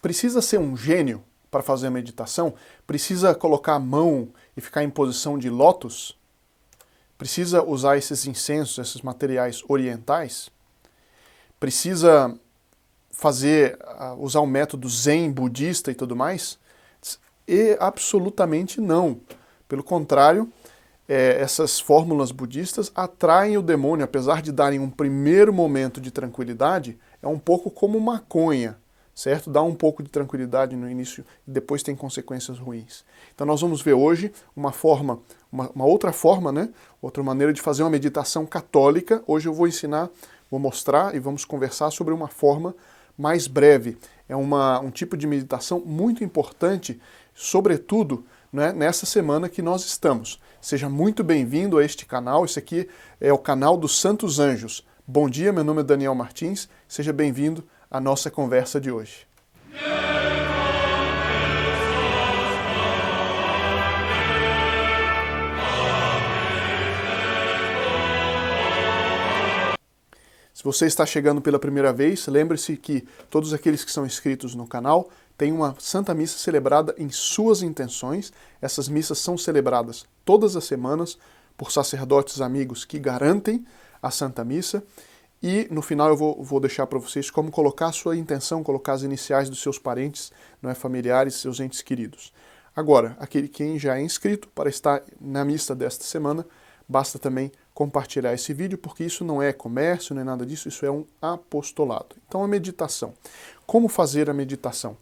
Precisa ser um gênio para fazer a meditação? Precisa colocar a mão e ficar em posição de lótus? Precisa usar esses incensos, esses materiais orientais? Precisa usar o método zen budista e tudo mais? E absolutamente não. Pelo contrário, essas fórmulas budistas atraem o demônio, apesar de darem um primeiro momento de tranquilidade, é um pouco como maconha, certo? Dá um pouco de tranquilidade no início e depois tem consequências ruins. Então nós vamos ver hoje uma outra forma, né? Outra maneira de fazer uma meditação católica. Hoje eu vou ensinar, vou mostrar e vamos conversar sobre uma forma mais breve. É um tipo de meditação muito importante, sobretudo, né, nessa semana que nós estamos. Seja muito bem-vindo a este canal. Esse aqui é o canal dos Santos Anjos. Bom dia, meu nome é Daniel Martins. Seja bem-vindo à nossa conversa de hoje. Se você está chegando pela primeira vez, lembre-se que todos aqueles que são inscritos no canal têm uma Santa Missa celebrada em suas intenções. Essas missas são celebradas todas as semanas por sacerdotes amigos que garantem a Santa Missa. E no final eu vou deixar para vocês como colocar a sua intenção, colocar as iniciais dos seus parentes, não é, familiares, seus entes queridos. Agora, quem já é inscrito para estar na missa desta semana, basta também compartilhar esse vídeo, porque isso não é comércio, não é nada disso, isso é um apostolado. Então a meditação. Como fazer a meditação?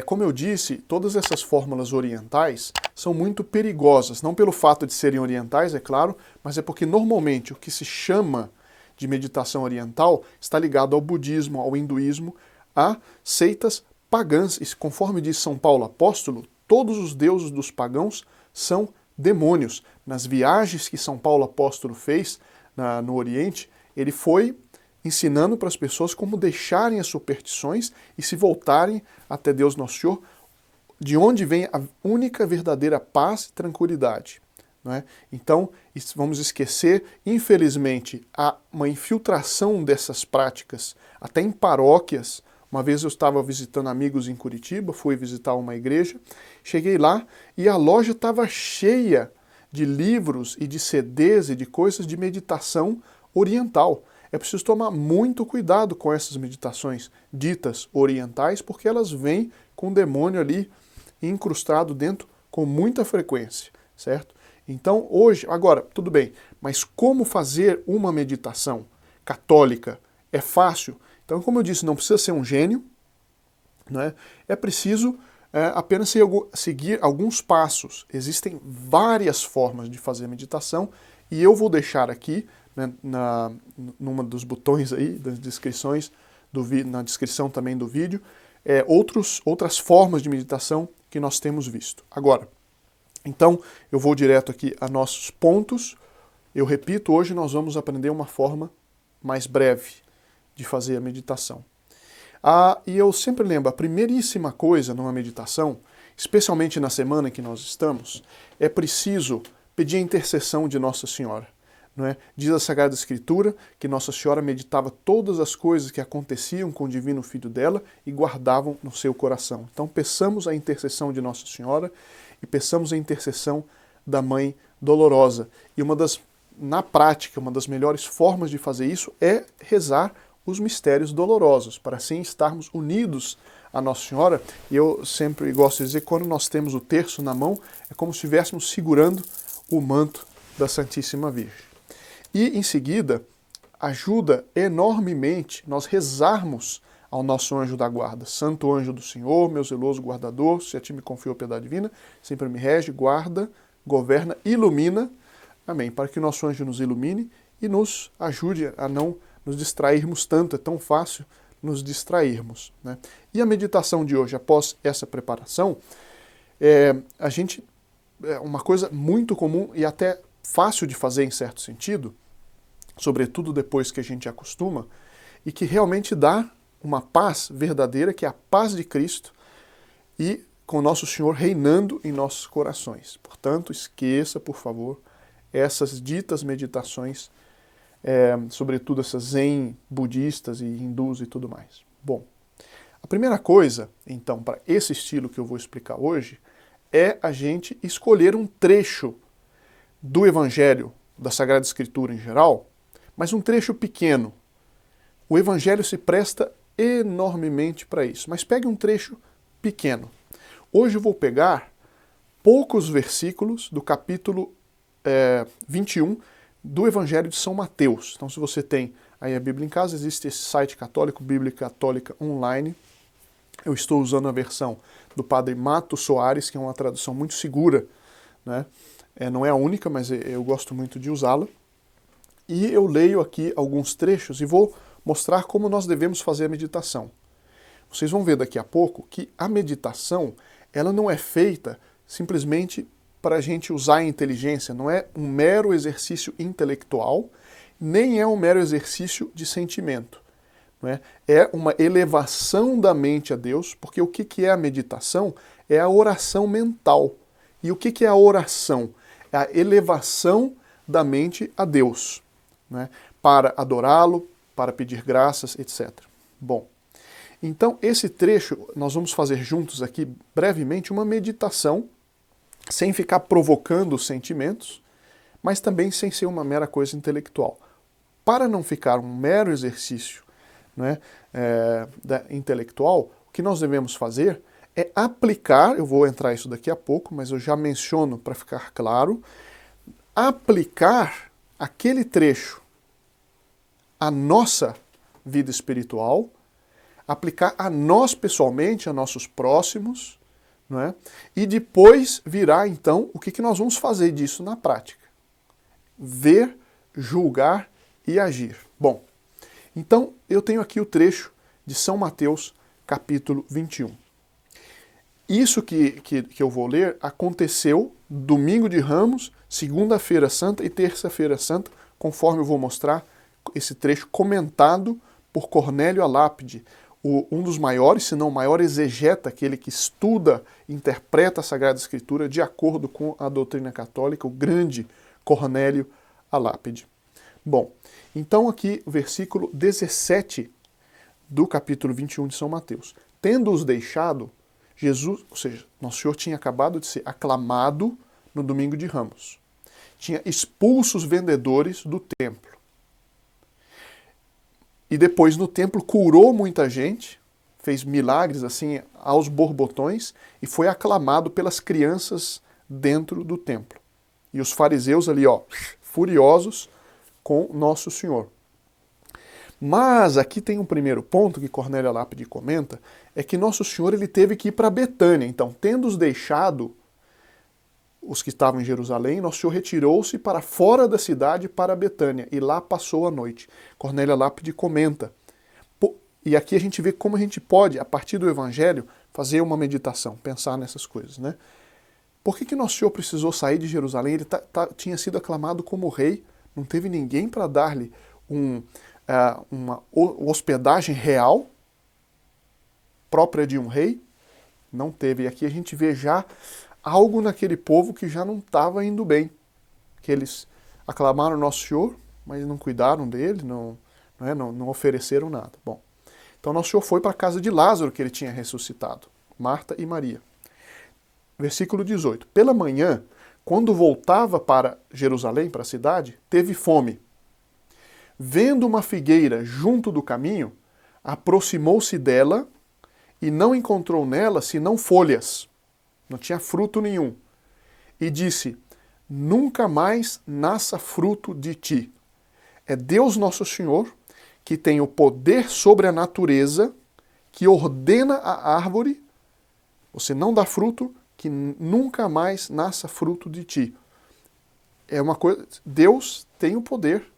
Como eu disse, todas essas fórmulas orientais são muito perigosas, não pelo fato de serem orientais, é claro, mas é porque normalmente o que se chama de meditação oriental está ligado ao budismo, ao hinduísmo, a seitas pagãs. E conforme diz São Paulo apóstolo, todos os deuses dos pagãos são demônios. Nas viagens que São Paulo apóstolo fez no Oriente, ele foi ensinando para as pessoas como deixarem as superstições e se voltarem até Deus Nosso Senhor, de onde vem a única verdadeira paz e tranquilidade. Não é? Então, vamos esquecer, infelizmente, há uma infiltração dessas práticas, até em paróquias. Uma vez eu estava visitando amigos em Curitiba, fui visitar uma igreja, cheguei lá e a loja estava cheia de livros e de CDs e de coisas de meditação oriental. É preciso tomar muito cuidado com essas meditações ditas orientais, porque elas vêm com o demônio ali incrustado dentro com muita frequência, certo? Então, hoje, agora, tudo bem, mas como fazer uma meditação católica? É fácil? Então, como eu disse, não precisa ser um gênio, né? É preciso apenas seguir alguns passos. Existem várias formas de fazer meditação e eu vou deixar aqui, né, numa dos botões aí, das descrições, na descrição também do vídeo, outras formas de meditação que nós temos visto. Agora, então, eu vou direto aqui a nossos pontos. Eu repito, hoje nós vamos aprender uma forma mais breve de fazer a meditação. E eu sempre lembro, a primeiríssima coisa numa meditação, especialmente na semana em que nós estamos, é preciso pedir a intercessão de Nossa Senhora. Não é? Diz a Sagrada Escritura que Nossa Senhora meditava todas as coisas que aconteciam com o Divino Filho dela e guardavam no seu coração. Então peçamos a intercessão de Nossa Senhora e peçamos a intercessão da Mãe Dolorosa. E na prática, uma das melhores formas de fazer isso é rezar os mistérios dolorosos, para assim estarmos unidos a Nossa Senhora. E eu sempre gosto de dizer, quando nós temos o terço na mão, é como se estivéssemos segurando o manto da Santíssima Virgem. E, em seguida, ajuda enormemente nós rezarmos ao nosso anjo da guarda. Santo anjo do Senhor, meu zeloso guardador, se a ti me confio a piedade divina, sempre me rege, guarda, governa, ilumina. Amém. Para que o nosso anjo nos ilumine e nos ajude a não nos distrairmos tanto. É tão fácil nos distrairmos, né? E a meditação de hoje, após essa preparação, é uma coisa muito comum e até fácil de fazer em certo sentido, sobretudo depois que a gente acostuma, e que realmente dá uma paz verdadeira, que é a paz de Cristo, e com Nosso Senhor reinando em nossos corações. Portanto, esqueça, por favor, essas ditas meditações, sobretudo essas zen budistas e hindus e tudo mais. Bom, A primeira coisa, então, para esse estilo que eu vou explicar hoje, é a gente escolher um trecho do Evangelho, da Sagrada Escritura em geral, mas um trecho pequeno. O Evangelho se presta enormemente para isso, mas pegue um trecho pequeno. Hoje eu vou pegar poucos versículos do capítulo 21 do Evangelho de São Mateus. Então, se você tem aí a Bíblia em casa, existe esse site católico, Bíblia Católica Online. Eu estou usando a versão do padre Mato Soares, que é uma tradução muito segura, né? Não é a única, mas eu gosto muito de usá-la. E eu leio aqui alguns trechos e vou mostrar como nós devemos fazer a meditação. Vocês vão ver daqui a pouco que a meditação, ela não é feita simplesmente para a gente usar a inteligência, não é um mero exercício intelectual, nem é um mero exercício de sentimento. Não é? É uma elevação da mente a Deus, porque o que é a meditação? É a oração mental. E o que é a oração? É a elevação da mente a Deus, né? Para adorá-lo, para pedir graças, etc. Bom, então esse trecho nós vamos fazer juntos aqui brevemente uma meditação, sem ficar provocando os sentimentos, mas também sem ser uma mera coisa intelectual. Para não ficar um mero exercício, né, intelectual, o que nós devemos fazer é aplicar, eu vou entrar isso daqui a pouco, mas eu já menciono para ficar claro, aplicar aquele trecho à nossa vida espiritual, aplicar a nós pessoalmente, a nossos próximos, não é? E depois virá então o que nós vamos fazer disso na prática. Ver, julgar e agir. Bom, então eu tenho aqui o trecho de São Mateus, capítulo 21. Isso que eu vou ler aconteceu domingo de Ramos, segunda-feira santa e terça-feira santa, conforme eu vou mostrar esse trecho comentado por Cornélio a Lápide, um dos maiores, se não o maior exegeta, aquele que estuda, interpreta a Sagrada Escritura de acordo com a doutrina católica, o grande Cornélio a Lápide. Bom, então aqui o versículo 17 do capítulo 21 de São Mateus. Tendo-os deixado, Jesus, ou seja, Nosso Senhor tinha acabado de ser aclamado no domingo de Ramos. Tinha expulso os vendedores do templo. E depois no templo curou muita gente, fez milagres assim aos borbotões e foi aclamado pelas crianças dentro do templo. E os fariseus ali, furiosos com Nosso Senhor. Mas aqui tem um primeiro ponto que Cornélio a Lápide comenta, é que Nosso Senhor ele teve que ir para Betânia. Então, tendo-os deixado os que estavam em Jerusalém, Nosso Senhor retirou-se para fora da cidade, para Betânia, e lá passou a noite. Cornélio a Lápide comenta. E aqui a gente vê como a gente pode, a partir do Evangelho, fazer uma meditação, pensar nessas coisas, né? Por que Nosso Senhor precisou sair de Jerusalém? Ele tinha sido aclamado como rei, não teve ninguém para dar-lhe uma hospedagem real, própria de um rei, não teve. E aqui a gente vê já algo naquele povo que já não estava indo bem. Que eles aclamaram Nosso Senhor, mas não cuidaram dele, não ofereceram nada. Bom, então Nosso Senhor foi para a casa de Lázaro, que ele tinha ressuscitado, Marta e Maria. Versículo 18. Pela manhã, quando voltava para Jerusalém, para a cidade, teve fome. Vendo uma figueira junto do caminho, aproximou-se dela e não encontrou nela senão folhas. Não tinha fruto nenhum. E disse, nunca mais nasça fruto de ti. É Deus Nosso Senhor que tem o poder sobre a natureza, que ordena a árvore, você não dá fruto, que nunca mais nasça fruto de ti. É uma coisa, Deus tem o poder.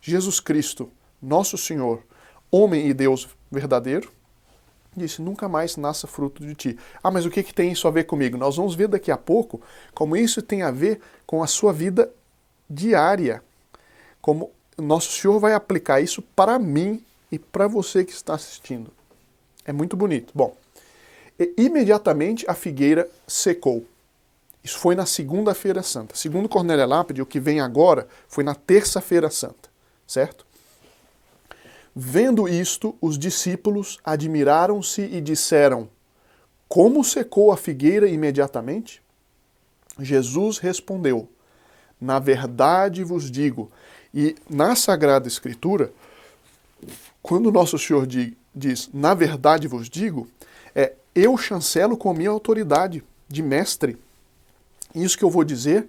Jesus Cristo, Nosso Senhor, homem e Deus verdadeiro, disse, nunca mais nasça fruto de ti. Ah, mas o que tem isso a ver comigo? Nós vamos ver daqui a pouco como isso tem a ver com a sua vida diária. Como Nosso Senhor vai aplicar isso para mim e para você que está assistindo. É muito bonito. Bom, imediatamente a figueira secou. Isso foi na segunda-feira santa. Segundo Cornélio a Lápide, o que vem agora foi na terça-feira santa. Certo? Vendo isto, os discípulos admiraram-se e disseram: Como secou a figueira imediatamente? Jesus respondeu: Na verdade vos digo. E na Sagrada Escritura, quando Nosso Senhor diz, na verdade vos digo, eu chancelo com a minha autoridade de mestre. Isso que eu vou dizer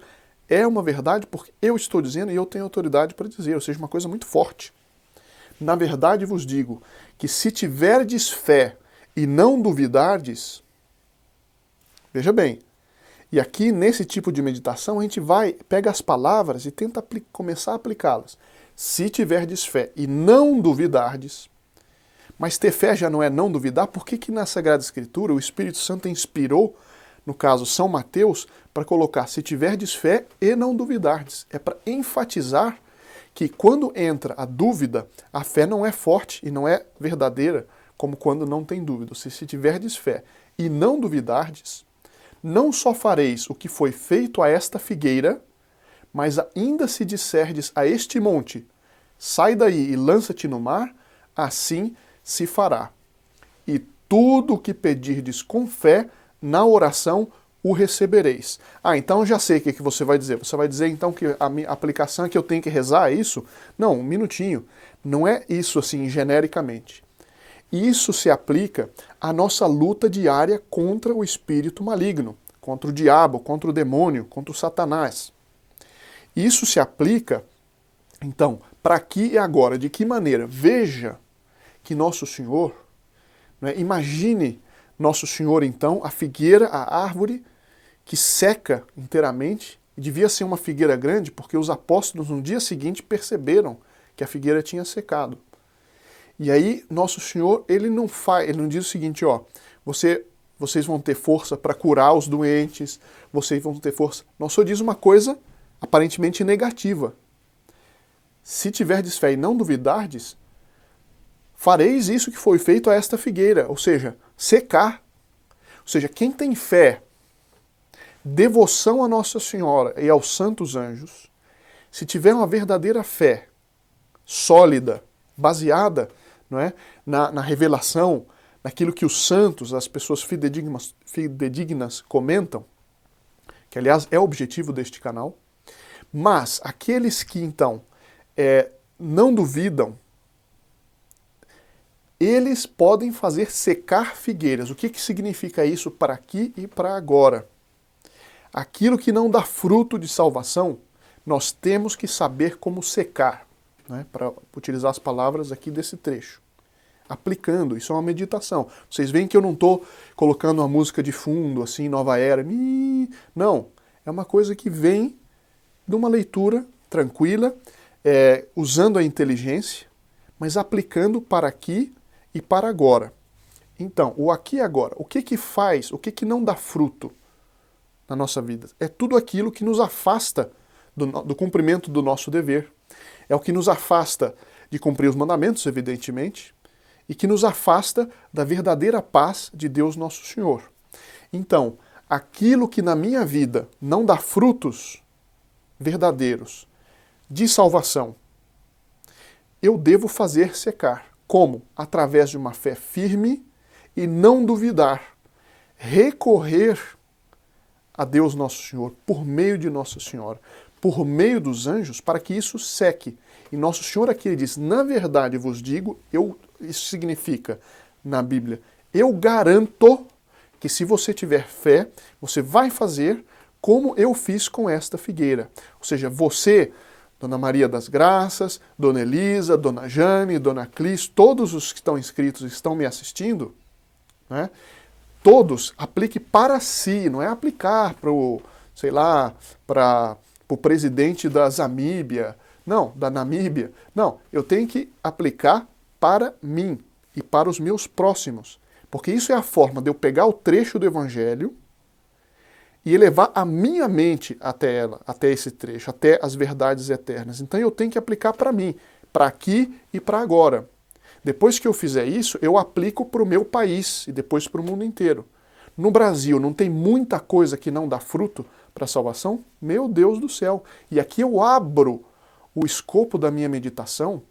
é uma verdade porque eu estou dizendo e eu tenho autoridade para dizer, ou seja, uma coisa muito forte. Na verdade vos digo que se tiverdes fé e não duvidardes, veja bem, e aqui nesse tipo de meditação a gente pega as palavras e tenta começar a aplicá-las. Se tiverdes fé e não duvidardes, mas ter fé já não é não duvidar, por que na Sagrada Escritura o Espírito Santo inspirou, no caso São Mateus, para colocar se tiverdes fé e não duvidardes? É para enfatizar que quando entra a dúvida, a fé não é forte e não é verdadeira, como quando não tem dúvida. Se tiverdes fé e não duvidardes, não só fareis o que foi feito a esta figueira, mas ainda se disserdes a este monte, sai daí e lança-te no mar, assim se fará. E tudo o que pedirdes com fé, na oração, o recebereis. Então eu já sei o que você vai dizer. Você vai dizer então que a minha aplicação é que eu tenho que rezar, é isso? Não, um minutinho. Não é isso assim genericamente. Isso se aplica à nossa luta diária contra o espírito maligno, contra o diabo, contra o demônio, contra o Satanás. Isso se aplica, então, para aqui e agora. De que maneira? Veja que Nosso Senhor, imagine Nosso Senhor, então, a figueira, a árvore que seca inteiramente, e devia ser uma figueira grande, porque os apóstolos no dia seguinte perceberam que a figueira tinha secado. E aí, Nosso Senhor, ele não diz o seguinte, vocês vão ter força para curar os doentes, vocês vão ter força. Nosso Senhor diz uma coisa aparentemente negativa. Se tiverdes fé e não duvidardes, fareis isso que foi feito a esta figueira, ou seja, secar. Ou seja, quem tem fé, devoção a Nossa Senhora e aos santos anjos, se tiver uma verdadeira fé sólida, baseada na revelação, naquilo que os santos, as pessoas fidedignas comentam, que aliás é o objetivo deste canal, mas aqueles que então não duvidam, eles podem fazer secar figueiras. O que significa isso para aqui e para agora? Aquilo que não dá fruto de salvação, nós temos que saber como secar, para utilizar as palavras aqui desse trecho. Aplicando, isso é uma meditação. Vocês veem que eu não estou colocando uma música de fundo, assim, Nova Era. Não, é uma coisa que vem de uma leitura tranquila, usando a inteligência, mas aplicando para aqui e para agora. Então, o aqui e agora, o que faz, o que não dá fruto na nossa vida? É tudo aquilo que nos afasta do cumprimento do nosso dever. É o que nos afasta de cumprir os mandamentos, evidentemente, e que nos afasta da verdadeira paz de Deus Nosso Senhor. Então, aquilo que na minha vida não dá frutos verdadeiros de salvação, eu devo fazer secar. Como? Através de uma fé firme e não duvidar. Recorrer a Deus Nosso Senhor, por meio de Nossa Senhora, por meio dos anjos, para que isso seque. E Nosso Senhor aqui ele diz, na verdade vos digo, isso significa, na Bíblia, eu garanto que se você tiver fé, você vai fazer como eu fiz com esta figueira. Ou seja, você, Dona Maria das Graças, Dona Elisa, Dona Jane, Dona Clis, todos os que estão inscritos e estão me assistindo, todos, aplique para si, não é aplicar para o, para o presidente da Zamíbia, não, da Namíbia. Não, eu tenho que aplicar para mim e para os meus próximos. Porque isso é a forma de eu pegar o trecho do Evangelho e elevar a minha mente até ela, até esse trecho, até as verdades eternas. Então eu tenho que aplicar para mim, para aqui e para agora. Depois que eu fizer isso, eu aplico para o meu país e depois para o mundo inteiro. No Brasil não tem muita coisa que não dá fruto para a salvação? Meu Deus do céu! E aqui eu abro o escopo da minha meditação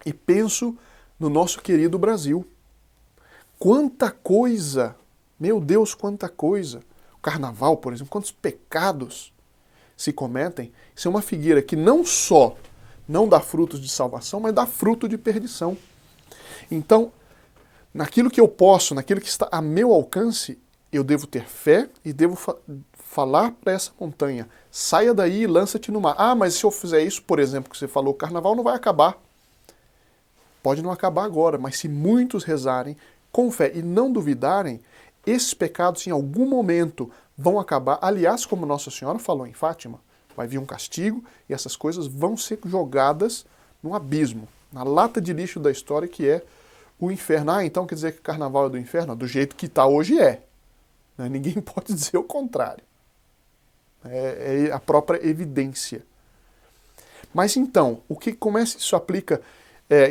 e penso no nosso querido Brasil. Quanta coisa! Meu Deus, quanta coisa! O carnaval, por exemplo, quantos pecados se cometem. Isso é uma figueira que não só não dá frutos de salvação, mas dá fruto de perdição. Então, naquilo que eu posso, naquilo que está a meu alcance, eu devo ter fé e devo falar para essa montanha, saia daí e lança-te no mar. Ah, mas se eu fizer isso, por exemplo, que você falou, o carnaval não vai acabar. Pode não acabar agora, mas se muitos rezarem com fé e não duvidarem, esses pecados em algum momento vão acabar. Aliás, como Nossa Senhora falou em Fátima, vai vir um castigo e essas coisas vão ser jogadas no abismo, na lata de lixo da história que é o inferno. Ah, então quer dizer que o carnaval é do inferno? Do jeito que está hoje é. Ninguém pode dizer o contrário. É a própria evidência. Mas então, como isso se aplica?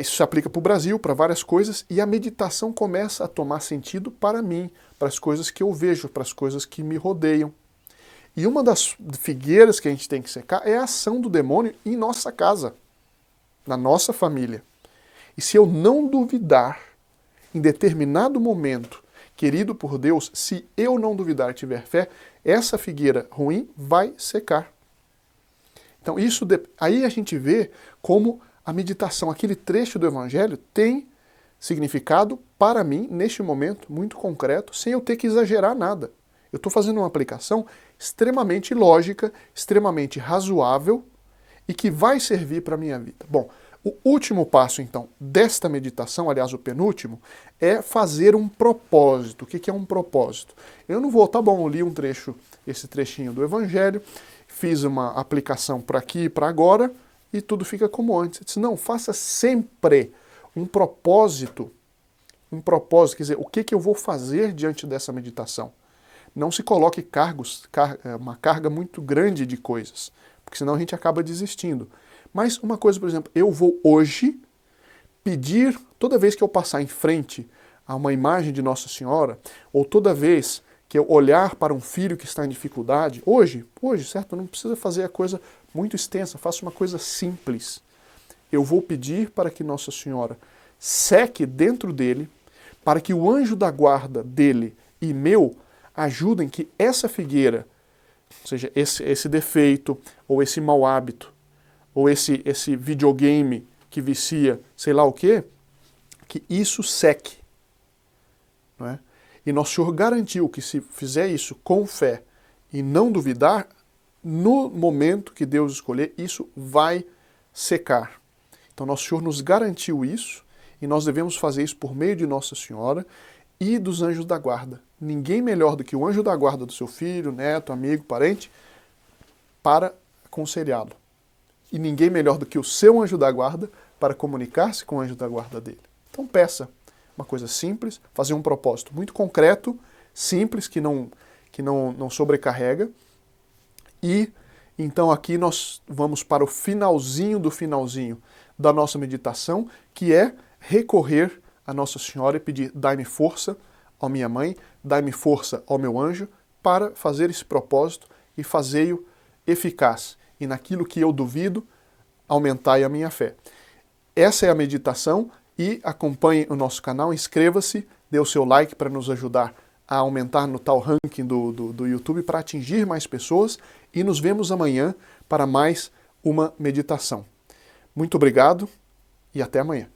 Isso se aplica para o Brasil, para várias coisas, e a meditação começa a tomar sentido para mim, para as coisas que eu vejo, para as coisas que me rodeiam. E uma das figueiras que a gente tem que secar é a ação do demônio em nossa casa, na nossa família. E se eu não duvidar, em determinado momento, querido por Deus, se eu não duvidar e tiver fé, essa figueira ruim vai secar. Então aí a gente vê como a meditação, aquele trecho do Evangelho, tem significado para mim, neste momento, muito concreto, sem eu ter que exagerar nada. Eu estou fazendo uma aplicação extremamente lógica, extremamente razoável e que vai servir para a minha vida. Bom, o último passo, então, desta meditação, aliás, o penúltimo, é fazer um propósito. O que é um propósito? Eu não vou, tá bom, eu li esse trechinho do Evangelho, fiz uma aplicação para aqui e para agora, e tudo fica como antes. Eu disse, não, faça sempre um propósito, quer dizer, o que eu vou fazer diante dessa meditação? Não se coloque uma carga muito grande de coisas, porque senão a gente acaba desistindo. Mas uma coisa, por exemplo, eu vou hoje pedir, toda vez que eu passar em frente a uma imagem de Nossa Senhora, ou toda vez que eu olhar para um filho que está em dificuldade, hoje, certo? Não precisa fazer a coisa muito extensa, faça uma coisa simples. Eu vou pedir para que Nossa Senhora seque dentro dele, para que o anjo da guarda dele e meu ajudem que essa figueira, ou seja, esse defeito, ou esse mau hábito, ou esse videogame que vicia, sei lá o quê, que isso seque. Não é? E Nosso Senhor garantiu que se fizer isso com fé e não duvidar, no momento que Deus escolher, isso vai secar. Então Nosso Senhor nos garantiu isso e nós devemos fazer isso por meio de Nossa Senhora e dos anjos da guarda. Ninguém melhor do que o anjo da guarda do seu filho, neto, amigo, parente, para aconselhá-lo. E ninguém melhor do que o seu anjo da guarda para comunicar-se com o anjo da guarda dele. Então peça. Uma coisa simples, fazer um propósito muito concreto, simples, que não sobrecarrega. E então aqui nós vamos para o finalzinho do finalzinho da nossa meditação, que é recorrer a Nossa Senhora e pedir: dai-me força, ó minha mãe, dai-me força, ó meu anjo, para fazer esse propósito e fazei-o eficaz. E naquilo que eu duvido, aumentai a minha fé. Essa é a meditação. E acompanhe o nosso canal, inscreva-se, dê o seu like para nos ajudar a aumentar no tal ranking do YouTube para atingir mais pessoas e nos vemos amanhã para mais uma meditação. Muito obrigado e até amanhã.